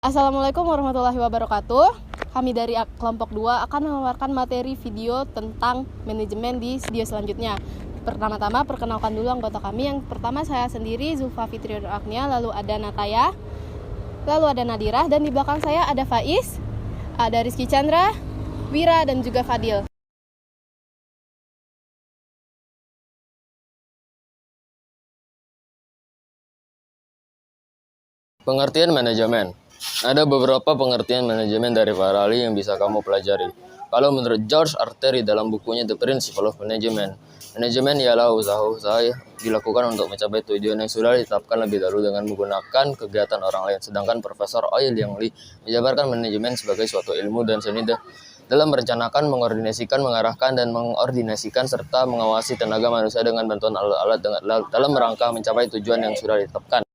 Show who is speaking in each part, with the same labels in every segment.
Speaker 1: Assalamualaikum warahmatullahi wabarakatuh. Kami dari kelompok 2 akan mengeluarkan materi video tentang manajemen di video selanjutnya. Pertama-tama perkenalkan dulu anggota kami. Yang pertama saya sendiri, Zulfa Fitri Agnia, lalu ada Nataya, lalu ada Nadirah, dan di belakang saya ada Faiz, ada Rizky Chandra, Wira, dan juga Fadil.
Speaker 2: Pengertian manajemen. Ada beberapa pengertian manajemen dari para ahli yang bisa kamu pelajari. Kalau menurut George Arteri dalam bukunya The Principle of Management, manajemen ialah usaha-usaha dilakukan untuk mencapai tujuan yang sudah ditetapkan lebih dahulu dengan menggunakan kegiatan orang lain. Sedangkan Profesor Oil Yang Lee menjabarkan manajemen sebagai suatu ilmu dan seni dalam merencanakan, mengordinasikan, mengarahkan, dan mengordinasikan serta mengawasi tenaga manusia dengan bantuan alat-alat dalam rangka mencapai tujuan yang sudah ditetapkan.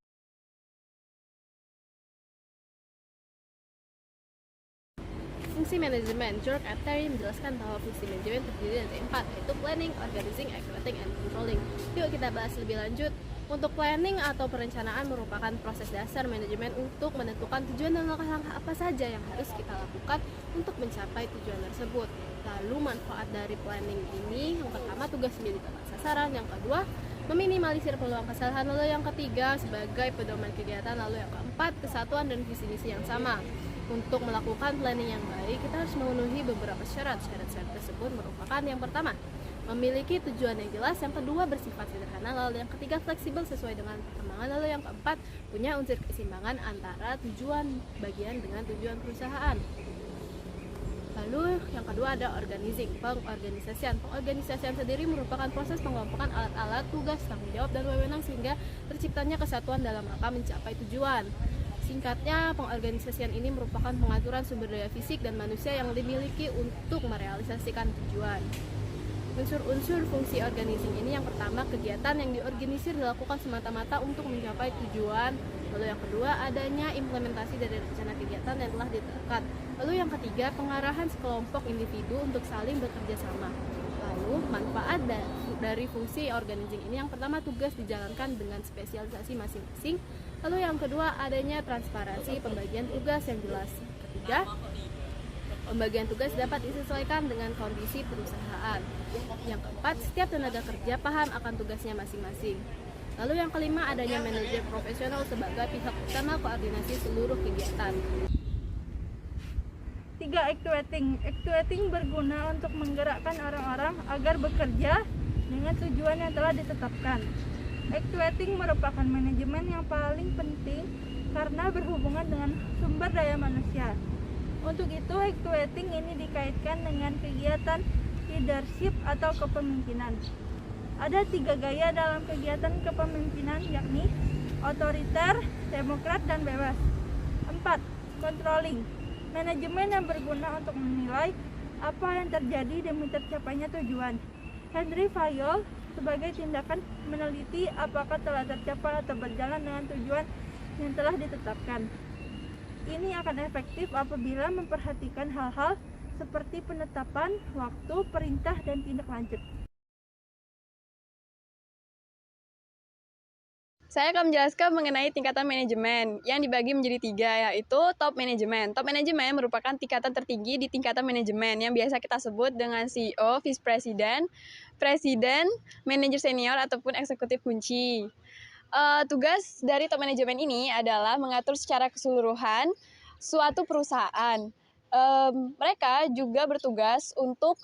Speaker 1: Fungsi manajemen, George Arteri menjelaskan bahwa fungsi manajemen terdiri dari 4, yaitu planning, organizing, executing, and controlling. Yuk kita bahas lebih lanjut. Untuk planning atau perencanaan merupakan proses dasar manajemen untuk menentukan tujuan dan langkah-langkah apa saja yang harus kita lakukan untuk mencapai tujuan tersebut. Lalu manfaat dari planning ini, yang pertama tugas menjadi tepat sasaran, yang kedua meminimalisir peluang kesalahan, lalu yang ketiga sebagai pedoman kegiatan, lalu yang keempat kesatuan dan visi misi yang sama. Untuk melakukan planning yang baik, kita harus memenuhi beberapa syarat. Syarat-syarat tersebut merupakan yang pertama, memiliki tujuan yang jelas, yang kedua bersifat sederhana, lalu yang ketiga fleksibel sesuai dengan perkembangan, lalu yang keempat punya unsur keseimbangan antara tujuan bagian dengan tujuan perusahaan. Lalu yang kedua ada organizing, pengorganisasian. Pengorganisasian sendiri merupakan proses pengelompokan alat-alat, tugas, tanggung jawab, dan wewenang sehingga terciptanya kesatuan dalam rangka mencapai tujuan. Singkatnya, pengorganisasian ini merupakan pengaturan sumber daya fisik dan manusia yang dimiliki untuk merealisasikan tujuan. Unsur-unsur fungsi organizing ini yang pertama, kegiatan yang diorganisir dilakukan semata-mata untuk mencapai tujuan. Lalu yang kedua, adanya implementasi dari rencana kegiatan yang telah ditetapkan. Lalu yang ketiga, pengarahan sekelompok individu untuk saling bekerja sama. Lalu manfaat dari fungsi organizing ini yang pertama, tugas dijalankan dengan spesialisasi masing-masing. Lalu yang kedua, adanya transparansi pembagian tugas yang jelas. Ketiga, pembagian tugas dapat disesuaikan dengan kondisi perusahaan. Yang keempat, setiap tenaga kerja paham akan tugasnya masing-masing. Lalu yang kelima, adanya manajer profesional sebagai pihak utama koordinasi seluruh kegiatan.
Speaker 3: 3. Actuating. Actuating berguna untuk menggerakkan orang-orang agar bekerja dengan tujuan yang telah ditetapkan. Actuating merupakan manajemen yang paling penting karena berhubungan dengan sumber daya manusia. Untuk itu, actuating ini dikaitkan dengan kegiatan leadership atau kepemimpinan. Ada 3 gaya dalam kegiatan kepemimpinan, yakni otoriter, demokrat, dan bebas. 4. Controlling. Manajemen yang berguna untuk menilai apa yang terjadi demi tercapainya tujuan. Henry Fayol sebagai tindakan meneliti apakah telah tercapai atau berjalan dengan tujuan yang telah ditetapkan. Ini akan efektif apabila memperhatikan hal-hal seperti penetapan waktu, perintah, dan tindak lanjut.
Speaker 4: Saya akan menjelaskan mengenai tingkatan manajemen yang dibagi menjadi 3, yaitu top manajemen. Top manajemen merupakan tingkatan tertinggi di tingkatan manajemen yang biasa kita sebut dengan CEO, Vice President, Presiden, manajer senior, ataupun eksekutif kunci. Tugas dari top manajemen ini adalah mengatur secara keseluruhan suatu perusahaan. Mereka juga bertugas untuk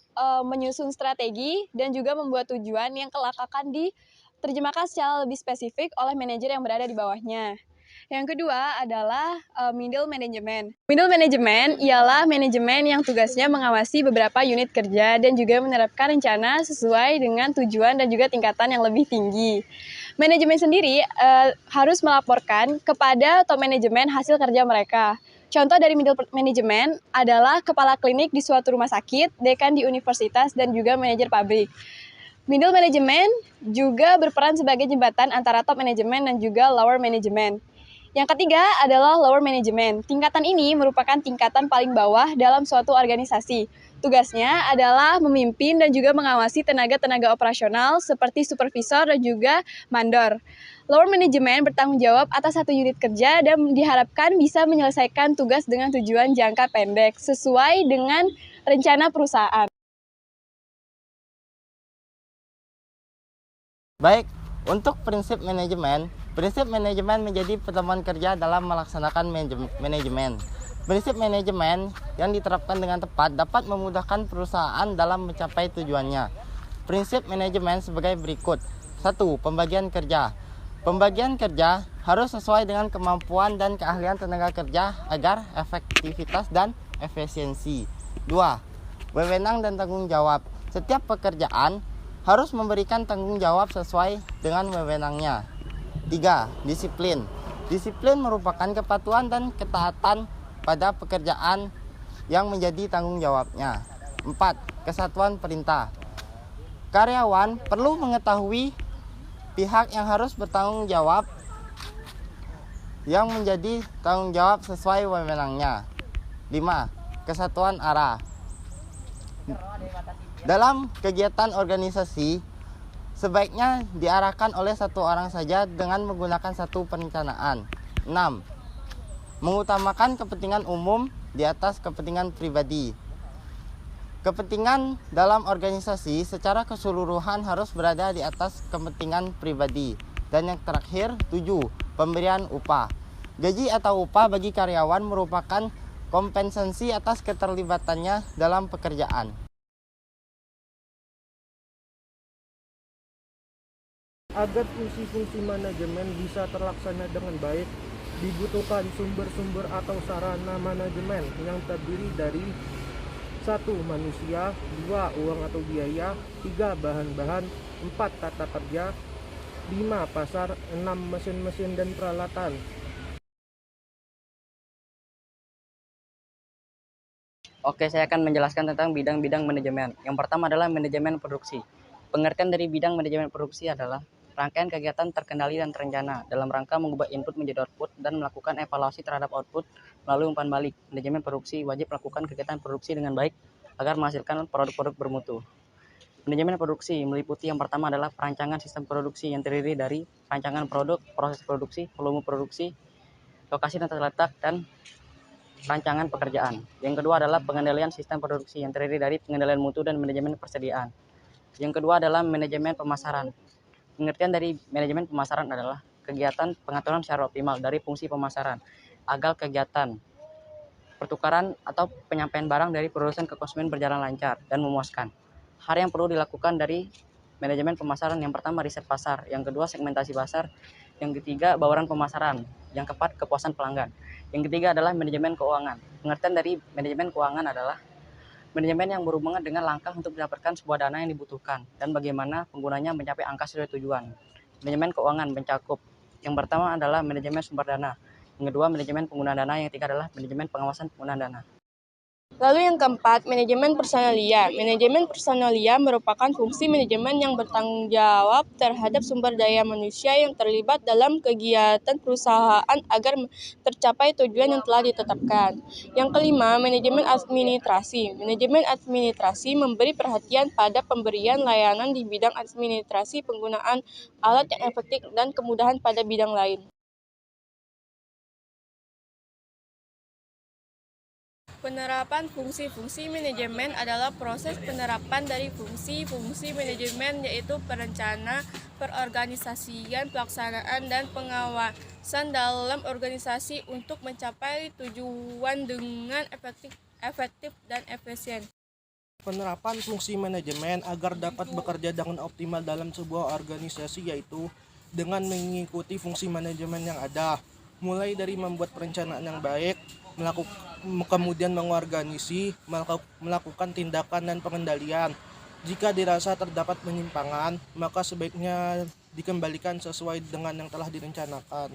Speaker 4: menyusun strategi dan juga membuat tujuan yang kelak akan diterjemahkan secara lebih spesifik oleh manajer yang berada di bawahnya. Yang kedua adalah middle management. Middle management ialah manajemen yang tugasnya mengawasi beberapa unit kerja dan juga menerapkan rencana sesuai dengan tujuan dan juga tingkatan yang lebih tinggi. Manajemen sendiri harus melaporkan kepada top manajemen hasil kerja mereka. Contoh dari middle management adalah kepala klinik di suatu rumah sakit, dekan di universitas, dan juga manajer pabrik. Middle management juga berperan sebagai jembatan antara top management dan juga lower management. Yang ketiga adalah lower management. Tingkatan ini merupakan tingkatan paling bawah dalam suatu organisasi. Tugasnya adalah memimpin dan juga mengawasi tenaga-tenaga operasional seperti supervisor dan juga mandor. Lower management bertanggung jawab atas satu unit kerja dan diharapkan bisa menyelesaikan tugas dengan tujuan jangka pendek sesuai dengan rencana perusahaan.
Speaker 5: Baik, untuk prinsip manajemen menjadi pedoman kerja dalam melaksanakan manajemen. Prinsip manajemen yang diterapkan dengan tepat dapat memudahkan perusahaan dalam mencapai tujuannya. Prinsip manajemen sebagai berikut. 1. Pembagian kerja. Pembagian kerja harus sesuai dengan kemampuan dan keahlian tenaga kerja agar efektivitas dan efisiensi. 2. Wewenang dan tanggung jawab. Setiap pekerjaan harus memberikan tanggung jawab sesuai dengan wewenangnya. 3. Disiplin. Disiplin merupakan kepatuhan dan ketaatan pada pekerjaan yang menjadi tanggung jawabnya. 4. Kesatuan perintah. Karyawan perlu mengetahui pihak yang harus bertanggung jawab yang menjadi tanggung jawab sesuai wewenangnya. 5. Kesatuan arah. Dalam kegiatan organisasi, sebaiknya diarahkan oleh satu orang saja dengan menggunakan satu perencanaan. 6. Mengutamakan kepentingan umum di atas kepentingan pribadi. Kepentingan dalam organisasi secara keseluruhan harus berada di atas kepentingan pribadi. Dan yang terakhir, 7. Pemberian upah. Gaji atau upah bagi karyawan merupakan kompensasi atas keterlibatannya dalam pekerjaan.
Speaker 6: Agar fungsi-fungsi manajemen bisa terlaksana dengan baik, dibutuhkan sumber-sumber atau sarana manajemen yang terdiri dari 1. Manusia, 2. Uang atau biaya, 3. Bahan-bahan, 4. Tata kerja, 5. Pasar, 6. Mesin-mesin dan peralatan.
Speaker 7: Oke, saya akan menjelaskan tentang bidang-bidang manajemen. Yang pertama adalah manajemen produksi. Pengertian dari bidang manajemen produksi adalah rangkaian kegiatan terkendali dan terencana dalam rangka mengubah input menjadi output dan melakukan evaluasi terhadap output melalui umpan balik. Manajemen produksi wajib melakukan kegiatan produksi dengan baik agar menghasilkan produk-produk bermutu. Manajemen produksi meliputi yang pertama adalah perancangan sistem produksi yang terdiri dari rancangan produk, proses produksi, volume produksi, lokasi dan tata letak, dan rancangan pekerjaan. Yang kedua adalah pengendalian sistem produksi yang terdiri dari pengendalian mutu dan manajemen persediaan. Yang kedua adalah manajemen pemasaran. Pengertian dari manajemen pemasaran adalah kegiatan pengaturan secara optimal dari fungsi pemasaran agar kegiatan pertukaran atau penyampaian barang dari produsen ke konsumen berjalan lancar dan memuaskan. Hal yang perlu dilakukan dari manajemen pemasaran yang pertama riset pasar, yang kedua segmentasi pasar, yang ketiga bauran pemasaran, yang keempat kepuasan pelanggan. Yang ketiga adalah manajemen keuangan. Pengertian dari manajemen keuangan adalah manajemen yang berhubungan dengan langkah untuk mendapatkan sebuah dana yang dibutuhkan dan bagaimana penggunanya mencapai angka sesuai tujuan. Manajemen keuangan mencakup yang pertama adalah manajemen sumber dana, yang kedua manajemen penggunaan dana, yang ketiga adalah manajemen pengawasan penggunaan dana.
Speaker 8: Lalu yang keempat, manajemen personalia. Manajemen personalia merupakan fungsi manajemen yang bertanggung jawab terhadap sumber daya manusia yang terlibat dalam kegiatan perusahaan agar tercapai tujuan yang telah ditetapkan. Yang kelima, manajemen administrasi. Manajemen administrasi memberi perhatian pada pemberian layanan di bidang administrasi, penggunaan alat yang efektif, dan kemudahan pada bidang lain.
Speaker 3: Penerapan fungsi-fungsi manajemen adalah proses penerapan dari fungsi-fungsi manajemen, yaitu perencana, perorganisasian, pelaksanaan, dan pengawasan dalam organisasi untuk mencapai tujuan dengan efektif dan efisien.
Speaker 6: Penerapan fungsi manajemen agar dapat bekerja dengan optimal dalam sebuah organisasi yaitu dengan mengikuti fungsi manajemen yang ada, mulai dari membuat perencanaan yang baik, kemudian mengorganisasi, melakukan tindakan dan pengendalian. Jika dirasa terdapat penyimpangan, maka sebaiknya dikembalikan sesuai dengan yang telah direncanakan.